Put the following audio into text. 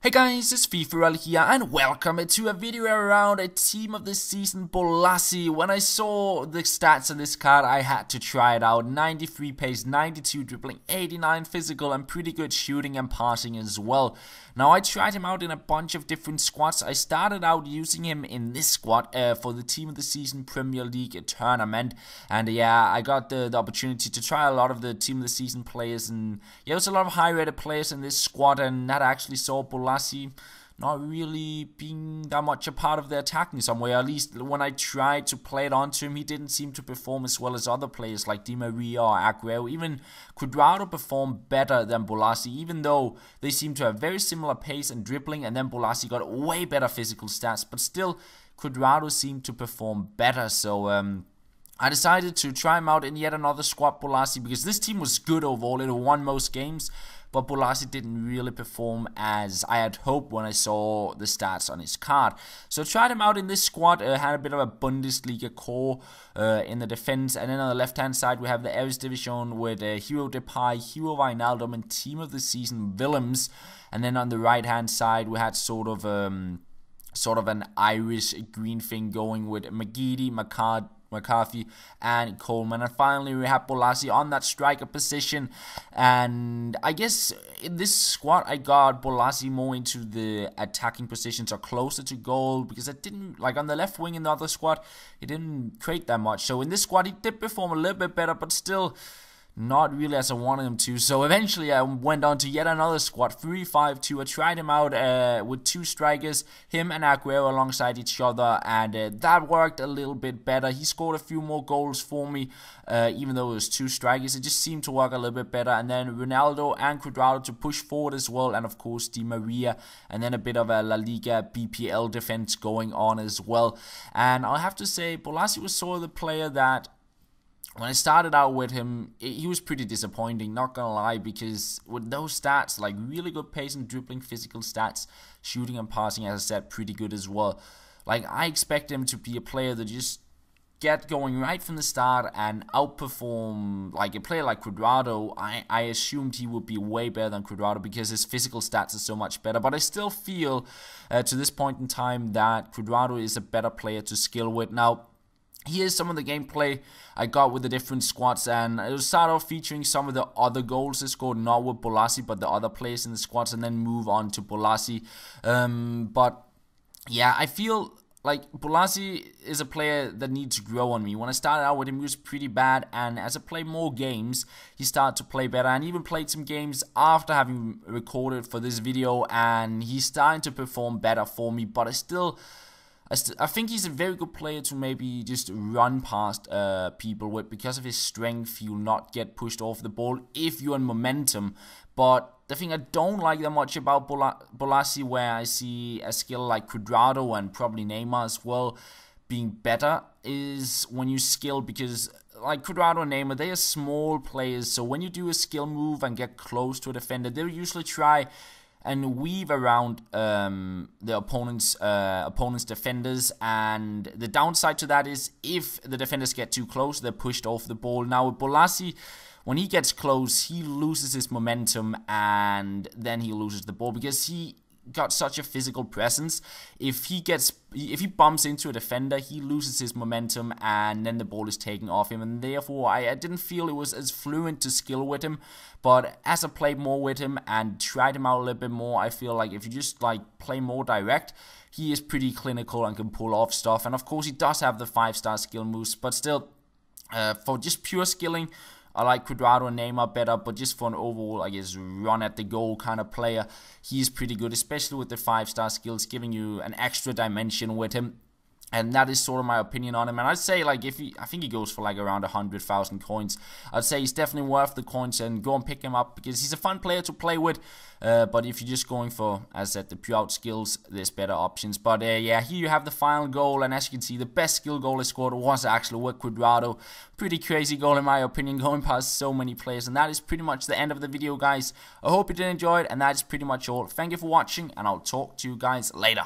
Hey guys, it's FifaRalle here and welcome to a video around a team of the season, Bolasie. When I saw the stats on this card, I had to try it out. 93 pace, 92 dribbling, 89 physical and pretty good shooting and passing as well. Now I tried him out in a bunch of different squads. I started out using him in this squad for the team of the season Premier League tournament. And yeah, I got the opportunity to try a lot of the team of the season players. And yeah, there was a lot of high rated players in this squad, and that actually saw Bolasie not really being that much a part of the attacking somewhere. At least when I tried to play it onto him, he didn't seem to perform as well as other players like Di Maria or Aguero. Even Cuadrado performed better than Bolasie, even though they seem to have very similar pace and dribbling, and then Bolasie got way better physical stats, but still Cuadrado seemed to perform better. So I decided to try him out in yet another squad, Bolasie, because this team was good overall. It won most games, but Bolasie didn't really perform as I had hoped when I saw the stats on his card. So I tried him out in this squad, had a bit of a Bundesliga core in the defense, and then on the left-hand side we have the Eredivisie with Hero Depay, Hero Wijnaldum, and team of the season Willems. And then on the right-hand side we had sort of an Irish green thing going with McGeady, McCarthy and Coleman, and finally we have Bolasie on that striker position. And I guess in this squad I got Bolasie more into the attacking positions or closer to goal, because I didn't like on the left wing in the other squad he didn't create that much. So in this squad he did perform a little bit better, but still not really as I wanted him to. So eventually I went on to yet another squad, 3-5-2. I tried him out with two strikers, him and Aguero alongside each other, and that worked a little bit better. He scored a few more goals for me, even though it was two strikers. It just seemed to work a little bit better. And then Ronaldo and Cuadrado to push forward as well, and of course Di Maria, and then a bit of a La Liga BPL defense going on as well. And I'll have to say Bolasie was sort of the player that, when I started out with him, he was pretty disappointing, not gonna lie, because with those stats, like really good pace and dribbling, physical stats, shooting and passing, as I said, pretty good as well. Like, I expect him to be a player that just get going right from the start and outperform, like a player like Cuadrado. I assumed he would be way better than Cuadrado because his physical stats are so much better, but I still feel to this point in time that Cuadrado is a better player to skill with. Now, here's some of the gameplay I got with the different squads, and it'll start off featuring some of the other goals they scored, not with Bolasie, but the other players in the squads, and then move on to Bolasie. But yeah, I feel like Bolasie is a player that needs to grow on me. When I started out with him, he was pretty bad, and as I play more games, he started to play better, and even played some games after having recorded for this video, and he's starting to perform better for me. But I think he's a very good player to maybe just run past people with, because of his strength. You'll not get pushed off the ball if you're in momentum. But the thing I don't like that much about Bolasie, where I see a skill like Cuadrado and probably Neymar as well being better, is when you skill, because like Cuadrado and Neymar, they are small players. So when you do a skill move and get close to a defender, they'll usually try and weave around the opponent's defenders, and the downside to that is if the defenders get too close, they're pushed off the ball. Now with Bolasie, when he gets close, he loses his momentum, and then he loses the ball because he got such a physical presence. If he bumps into a defender, he loses his momentum, and then the ball is taken off him, and therefore I didn't feel it was as fluent to skill with him. But as I played more with him and tried him out a little bit more, I feel like if you just like play more direct, he is pretty clinical and can pull off stuff. And of course he does have the 5-star skill moves, but still for just pure skilling, I like Cuadrado and Neymar better, but just for an overall, I guess, run at the goal kind of player, he's pretty good, especially with the 5-star skills, giving you an extra dimension with him. And that is sort of my opinion on him. And I'd say, like, I think he goes for like around 100,000 coins. I'd say he's definitely worth the coins, and go and pick him up because he's a fun player to play with. But if you're just going for, as I said, the pure out skills, there's better options. But yeah, here you have the final goal, and as you can see, the best skill goal I scored was actually with Cuadrado. Pretty crazy goal in my opinion, going past so many players. And that is pretty much the end of the video, guys. I hope you did enjoy it, and that is pretty much all. Thank you for watching, and I'll talk to you guys later.